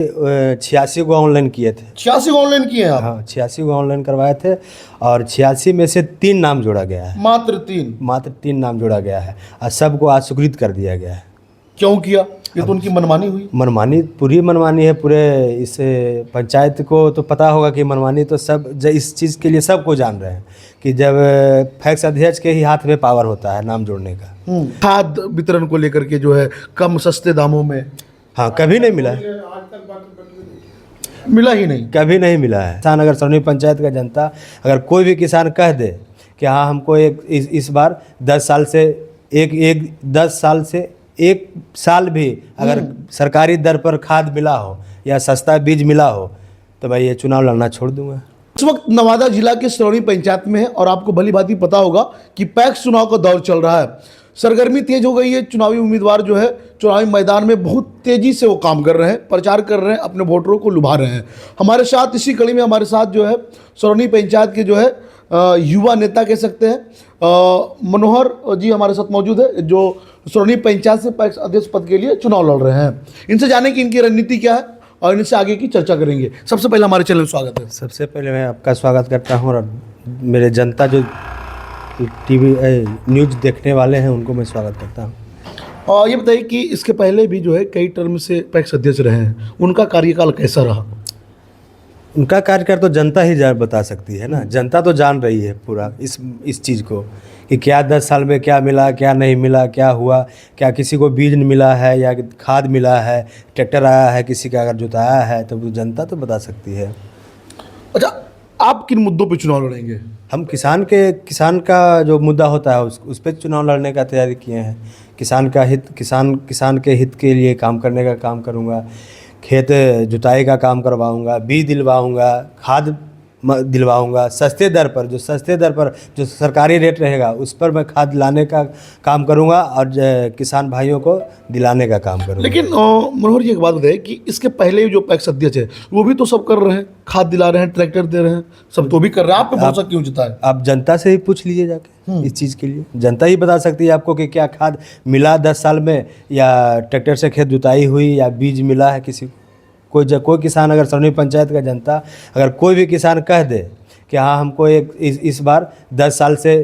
86 को ऑनलाइन किए थे। 86 ऑनलाइन किए हैं आप? हाँ, 86 को ऑनलाइन करवाए थे और 86 में से 3 नाम जोड़ा गया है। मात्र 3 नाम जोड़ा गया है और सबको अस्वीकृत कर दिया गया है। क्यों किया? ये तो उनकी मनमानी हुई। मनमानी, पूरी मनमानी है। पूरे इस पंचायत को तो पता होगा कि मनमानी तो सब इस चीज़ के लिए सबको जान रहे हैं कि जब फैक्स अध्यक्ष के ही हाथ में पावर होता है नाम जोड़ने का। खाद वितरण को लेकर के जो है कम सस्ते दामों में, हाँ, कभी नहीं मिला है, मिला ही नहीं, कभी नहीं मिला है। किसान अगर सरौनी पंचायत का जनता अगर कोई भी किसान कह दे कि हाँ हमको इस बार 10 साल से एक साल भी अगर सरकारी दर पर खाद मिला हो या सस्ता बीज मिला हो तो भाई ये चुनाव लड़ना छोड़ दूंगा। इस वक्त नवादा जिला के सरौनी पंचायत में है और आपको भली भांति पता होगा कि पैक्स चुनाव का दौर चल रहा है। सरगर्मी तेज हो गई है। चुनावी उम्मीदवार जो है चुनावी मैदान में बहुत तेजी से वो काम कर रहे हैं, प्रचार कर रहे हैं, अपने वोटरों को लुभा रहे हैं। हमारे साथ इसी कड़ी में हमारे साथ जो है सरौनी पंचायत के जो है युवा नेता कह सकते हैं मनोहर जी हमारे साथ मौजूद है, जो सरौनी पंचायत से पैक्स अध्यक्ष पद के लिए चुनाव लड़ रहे हैं। इनसे जाने कि इनकी रणनीति क्या है और इनसे आगे की चर्चा करेंगे। सबसे पहले हमारे चैनल में स्वागत है। सबसे पहले मैं आपका स्वागत करता हूँ और मेरे जनता जो टीवी न्यूज़ देखने वाले हैं उनको मैं स्वागत करता हूँ। और ये बताइए कि इसके पहले भी जो है कई टर्म से पैक्स अध्यक्ष रहे हैं, उनका कार्यकाल कैसा रहा? उनका कार्यकाल तो जनता ही बता सकती है ना। जनता तो जान रही है पूरा इस चीज़ को कि क्या 10 साल में क्या मिला, क्या नहीं मिला, क्या हुआ, क्या किसी को बीज मिला है या खाद मिला है, ट्रैक्टर आया है, किसी का अगर जुताया है, तो जनता तो बता सकती है। अच्छा, आप किन मुद्दों पे चुनाव लड़ेंगे? हम किसान का जो मुद्दा होता है उस पर चुनाव लड़ने का तैयारी किए हैं। किसान का हित, किसान के हित के लिए काम करने का काम करूँगा। खेत जुताई का काम करवाऊँगा, बीज दिलवाऊँगा, खाद दिलवाऊँगा सस्ते दर पर जो सरकारी रेट रहेगा उस पर मैं खाद लाने का काम करूँगा और किसान भाइयों को दिलाने का काम करूँगा। लेकिन मनोहर जी एक बात बताइए कि इसके पहले जो पैक्स अध्यक्ष है वो भी तो सब कर रहे हैं, खाद दिला रहे हैं, ट्रैक्टर दे रहे हैं, सब तो भी कर रहे हैं। आप पे भरोसा क्यों जताए? आप जनता से ही पूछ लीजिए जाके। इस चीज़ के लिए जनता ही बता सकती है आपको कि क्या खाद मिला 10 साल में, या ट्रैक्टर से खेत जुताई हुई, या बीज मिला है किसी को। कोई किसान अगर सरौनी पंचायत का जनता अगर कोई भी किसान कह दे कि हाँ हमको इस बार 10 साल से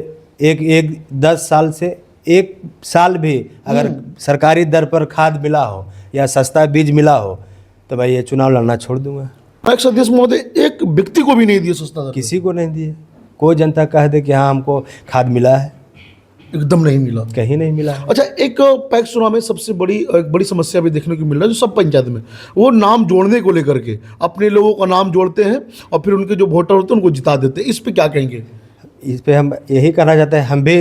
एक साल भी अगर सरकारी दर पर खाद मिला हो या सस्ता बीज मिला हो तो भाई ये चुनाव लड़ना छोड़ दूंगा। पैक्स अध्यक्ष महोदय एक व्यक्ति को भी नहीं दिए सस्ता दर? किसी को नहीं दिए। कोई जनता कह दे कि हाँ हमको खाद मिला है, एकदम नहीं मिला, कहीं नहीं मिला। अच्छा, एक पैक्स चुनाव में सबसे बड़ी समस्या भी देखने को मिल रहा है जो सब पंचायत में, वो नाम जोड़ने को लेकर के अपने लोगों का नाम जोड़ते हैं और फिर उनके जो वोटर होते हैं उनको जिता देते हैं। इस पे क्या कहेंगे? इस पे हम यही कहना चाहते हैं, हम भी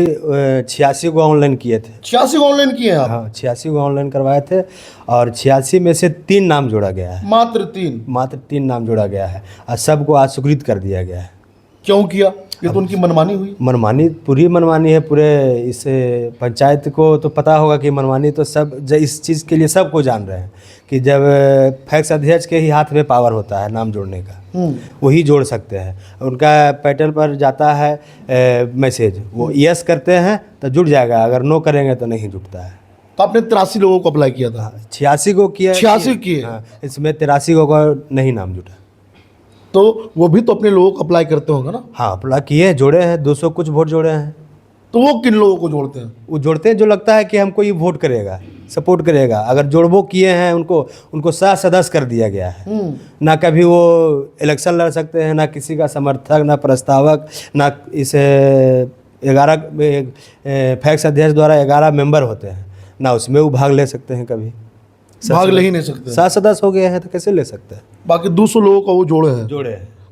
86 को ऑनलाइन किए थे। 86 ऑनलाइन किए हैं आप? हाँ, 86 को ऑनलाइन करवाए थे और 86 में से 3 नाम जोड़ा गया है। मात्र 3 नाम जोड़ा गया है और सबको अस्वीकृत कर दिया गया है। क्यों किया? ये तो उनकी मनमानी हुई। मनमानी, पूरी मनमानी है। पूरे इस पंचायत को तो पता होगा कि मनमानी तो सब इस चीज़ के लिए सबको जान रहे हैं कि जब फैक्स अध्यक्ष के ही हाथ में पावर होता है नाम जोड़ने का, वही जोड़ सकते हैं। उनका पोर्टल पर जाता है मैसेज, वो यस करते हैं तो जुड़ जाएगा, अगर नो करेंगे तो नहीं जुड़ता है। तो आपने 83 लोगों को अप्लाई किया था? 86 को किया। 86 किए? हाँ, इसमें 83 को नहीं नाम जुटा। तो वो भी तो अपने लोगों को अप्लाई करते होंगे ना? हाँ, अप्लाई किए, जोड़े हैं, 200 कुछ वोट जोड़े हैं। तो वो किन लोगों को जोड़ते हैं? वो जोड़ते हैं जो लगता है कि हमको ये वोट करेगा, सपोर्ट करेगा। अगर जोड़बो किए हैं उनको सदस्य कर दिया गया है। ना कभी वो इलेक्शन लड़ सकते हैं, ना किसी का समर्थक, ना प्रस्तावक, ना इस 11 फैक्स अध्यक्ष द्वारा 11 मेंबर होते हैं, ना उसमें वो भाग ले सकते हैं। कभी भाग ले ही नहीं सकते। 7 सदस्य हो गए हैं तो कैसे ले सकते हैं? बाकी 200 लोगों का वो जोड़े हैं।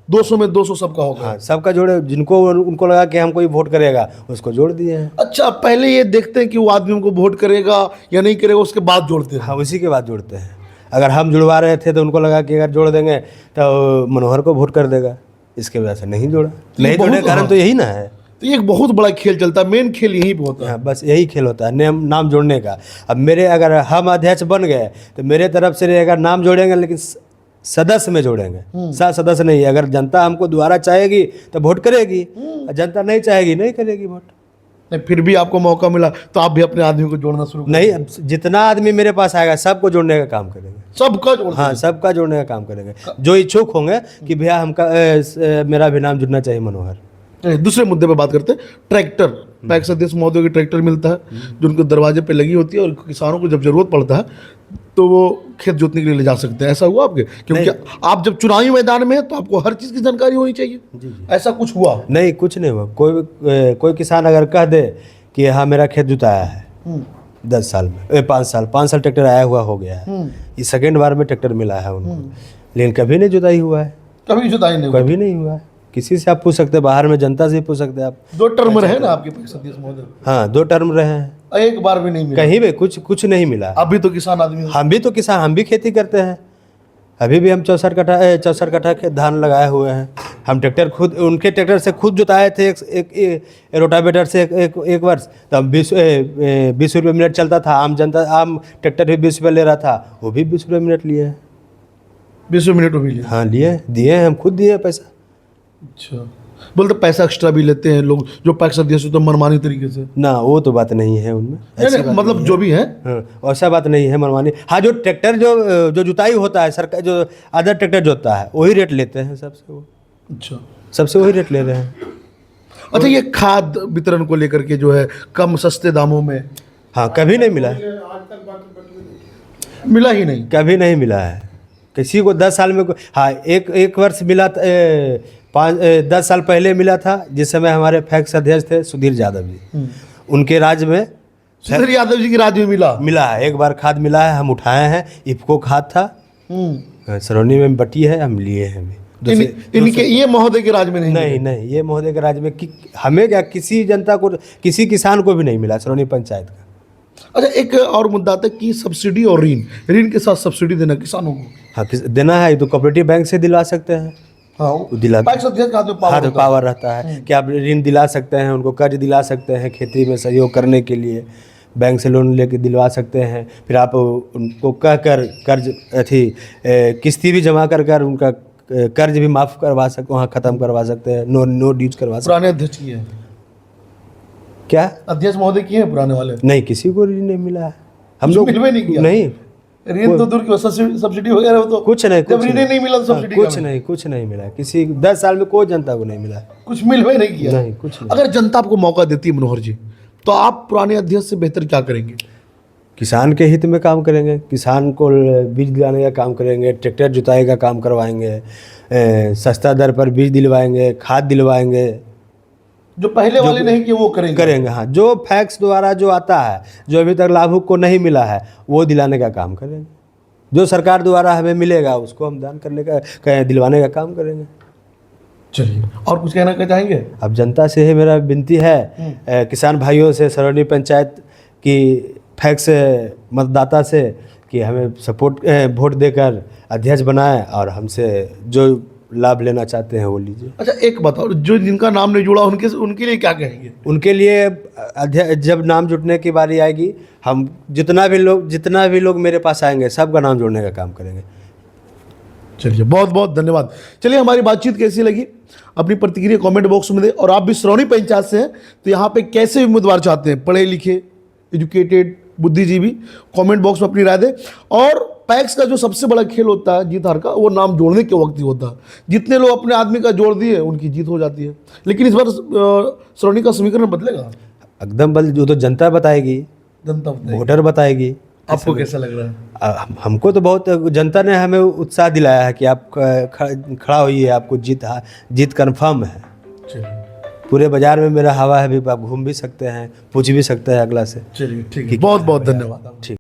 200 में 200 सबका होगा। हाँ, सबका जोड़े। जिनको उनको लगा कि हमको ये वोट करेगा उसको जोड़ दिए हैं। अच्छा, पहले ये देखते हैं कि वो आदमी हमको वोट करेगा या नहीं करेगा, उसके बाद जोड़ते हैं? हाँ, उसी के बाद जोड़ते हैं। अगर हम जुड़वा रहे थे तो उनको लगा कि अगर जोड़ देंगे तो मनोहर को वोट कर देगा, इसके वजह से नहीं जोड़ा। नहीं जोड़ने का कारण तो यही ना है। तो ये एक बहुत बड़ा खेल चलता है, मेन खेल यही पे होता है। हाँ, बस यही खेल होता है, नाम जोड़ने का। अब अगर हम अध्यक्ष बन गए तो मेरे तरफ से अगर नाम जोड़ेंगे, लेकिन सदस्य में जोड़ेंगे, 7 सदस्य नहीं। अगर जनता हमको दोबारा चाहेगी तो वोट करेगी, जनता नहीं चाहेगी नहीं करेगी वोट। नहीं, फिर भी आपको मौका मिला तो आप भी अपने आदमी को जोड़ना शुरू नहीं, अब जितना आदमी मेरे पास आएगा सबको जोड़ने का काम करेंगे। सबका जोड़ हाँ, सबका जोड़ने का काम करेंगे। जो इच्छुक होंगे कि भैया हमका मेरा भी नाम जुड़ना चाहिए मनोहर। दूसरे मुद्दे पे बात करते हैं। ट्रैक्टर, पैक्स अध्यक्ष महोदय के ट्रैक्टर मिलता है जो उनके दरवाजे पे लगी होती है, और किसानों को जब जरूरत पड़ता है तो वो खेत जोतने के लिए ले जा सकते हैं। ऐसा हुआ आपके? क्योंकि आप जब चुनावी मैदान में हैं तो आपको हर चीज़ की जानकारी होनी चाहिए। ऐसा कुछ हुआ? नहीं, कुछ नहीं हुआ। कोई किसान अगर कह दे कि हाँ मेरा खेत जुताया है 10 साल में, 5 साल ट्रैक्टर आया हुआ हो गया है, ये सेकेंड बार में ट्रैक्टर मिला है उनको, लेकिन कभी नहीं जुताई हुआ है। कभी जुताई नहीं? कभी नहीं हुआ है। किसी से आप पूछ सकते हैं, बाहर में जनता से पूछ सकते हैं आप। 2 टर्म रहे ना आपके पैक्स अध्यक्ष महोदय? हाँ, 2 टर्म रहे हैं, एक बार भी नहीं मिला कहीं भी कुछ नहीं मिला। अभी तो किसान आदमी हो। हम भी तो किसान, हम भी खेती करते हैं। अभी भी हम 64 कट्ठा के धान लगाए हुए हैं। हम ट्रैक्टर खुद, उनके ट्रैक्टर से खुद जुताए थे एक रोटावेटर से एक वर्ष, तब 20 रुपये मिनट चलता था। आम ट्रैक्टर भी 20 रुपये ले रहा था, वो भी 20 रुपये मिनट लिए हैं। 20 मिनट भी लिया? हाँ, दिए हैं, हम खुद दिए पैसा। अच्छा, बोलते पैसा एक्स्ट्रा भी लेते हैं लोग जो पैक्स अध्यक्ष तो मनमानी तरीके से? ना, वो तो बात नहीं है उनमें। नहीं, मतलब जो भी है। हाँ, ऐसा बात नहीं है मनमानी। हाँ, जो ट्रैक्टर जो जुताई होता है, सरकार जो अदर ट्रैक्टर जोतता है वही रेट लेते हैं सबसे। वो अच्छा, सबसे वही रेट ले रहे हैं। अच्छा, ये खाद वितरण को लेकर के जो है कम सस्ते दामों में, हाँ, कभी नहीं मिला है। मिला ही नहीं? कभी नहीं मिला है किसी को 10 साल में। हाँ, एक वर्ष मिला, 10 साल पहले मिला था, जिस समय हमारे पैक्स अध्यक्ष थे सुधीर यादव जी, उनके राज्य में। सुधीर यादव जी के राज्य में मिला है, एक बार खाद मिला है, हम उठाए हैं। इफको खाद था, सरौनी में बटी है, हम लिए हैं। इनके ये महोदय के राज्य में नहीं, ये महोदय के राज्य में हमें क्या, किसी जनता को, किसी किसान को भी नहीं मिला सरौनी पंचायत का। अच्छा, एक और मुद्दा आता है कि सब्सिडी और ऋण के साथ सब्सिडी देना किसानों को। हाँ, देना है तो कोऑपरेटिव बैंक से दिला सकते हैं। हाँ, दिला, पैक्स अध्यक्ष का हाथ में पावर पावर रहता है कि आप ऋण दिला सकते हैं, उनको कर्ज दिला सकते हैं खेती में सहयोग करने के लिए। बैंक से लोन लेके दिलवा सकते हैं। फिर आप उनको कहकर कर्ज किस्ती भी जमा कर उनका कर्ज भी माफ़ करवा सकते, वहाँ ख़त्म करवा सकते हैं, नो ड्यूज करवा सकते हैं। पुराने अध्यक्ष की है क्या? अध्यक्ष महोदय की है पुराने वाले? नहीं, किसी को ऋण नहीं मिला है। हम लोग नहीं किया? नहीं, ऋण तो दूर की सब्सिडी वगैरह तो कुछ नहीं, जब ऋण नहीं मिला तो सब्सिडी कुछ नहीं मिला। किसी 10 साल में कोई जनता को नहीं मिला, कुछ मिलवे नहीं किया। नहीं, कुछ नहीं। अगर जनता आपको मौका देती है मनोहर जी, तो आप पुराने अध्यक्ष से बेहतर क्या करेंगे? किसान के हित में काम करेंगे, किसान को बीज दिलाने का काम करेंगे, ट्रैक्टर जुताई का काम करवाएंगे, सस्ता दर पर बीज दिलवाएंगे, खाद दिलवाएंगे। जो पहले वाले नहीं किए वो करेंगे। हाँ, जो फैक्स द्वारा जो आता है, जो अभी तक लाभुक को नहीं मिला है, वो दिलाने का काम करेंगे। जो सरकार द्वारा हमें मिलेगा उसको हम दान करने का, दिलवाने का काम करेंगे। चलिए, और कुछ कहना चाहेंगे? अब जनता से ही मेरा विनती है, किसान भाइयों से, सरौनी पंचायत की फैक्स मतदाता से, कि हमें वोट देकर अध्यक्ष बनाएं और हमसे जो लाभ लेना चाहते हैं वो लीजिए। अच्छा, एक बताओ, जो जिनका नाम नहीं जुड़ा उनके लिए क्या कहेंगे? उनके लिए जब नाम जुटने की बारी आएगी, हम जितना भी लोग मेरे पास आएंगे सबका नाम जोड़ने का काम करेंगे। चलिए, बहुत बहुत धन्यवाद। चलिए, हमारी बातचीत कैसी लगी अपनी प्रतिक्रिया कमेंट बॉक्स में दें। और आप भी सरौनी पंचायत से हैं तो यहाँ पे कैसे उम्मीदवार चाहते हैं, पढ़े लिखे, एजुकेटेड, बुद्धिजीवी, कमेंट बॉक्स में अपनी राय दें। और पैक्स का जो सबसे बड़ा खेल होता है जीत हार का, वो नाम जोड़ने के वक्त ही होता है। जितने लोग अपने आदमी का जोड़ दिए उनकी जीत हो जाती है। लेकिन इस बार सरौनी का समीकरण बदलेगा एकदम बदल, जो तो जनता बताएगी, वोटर बताएगी। आपको कैसा लग रहा है? हमको तो बहुत, जनता ने हमें उत्साह दिलाया है कि आप खड़ा होइए, आपको जीत कन्फर्म है। पूरे बाजार में मेरा हवा है, भी आप घूम भी सकते हैं, पूछ भी सकते हैं अगला से। चलिए, ठीक है, बहुत बहुत धन्यवाद। ठीक।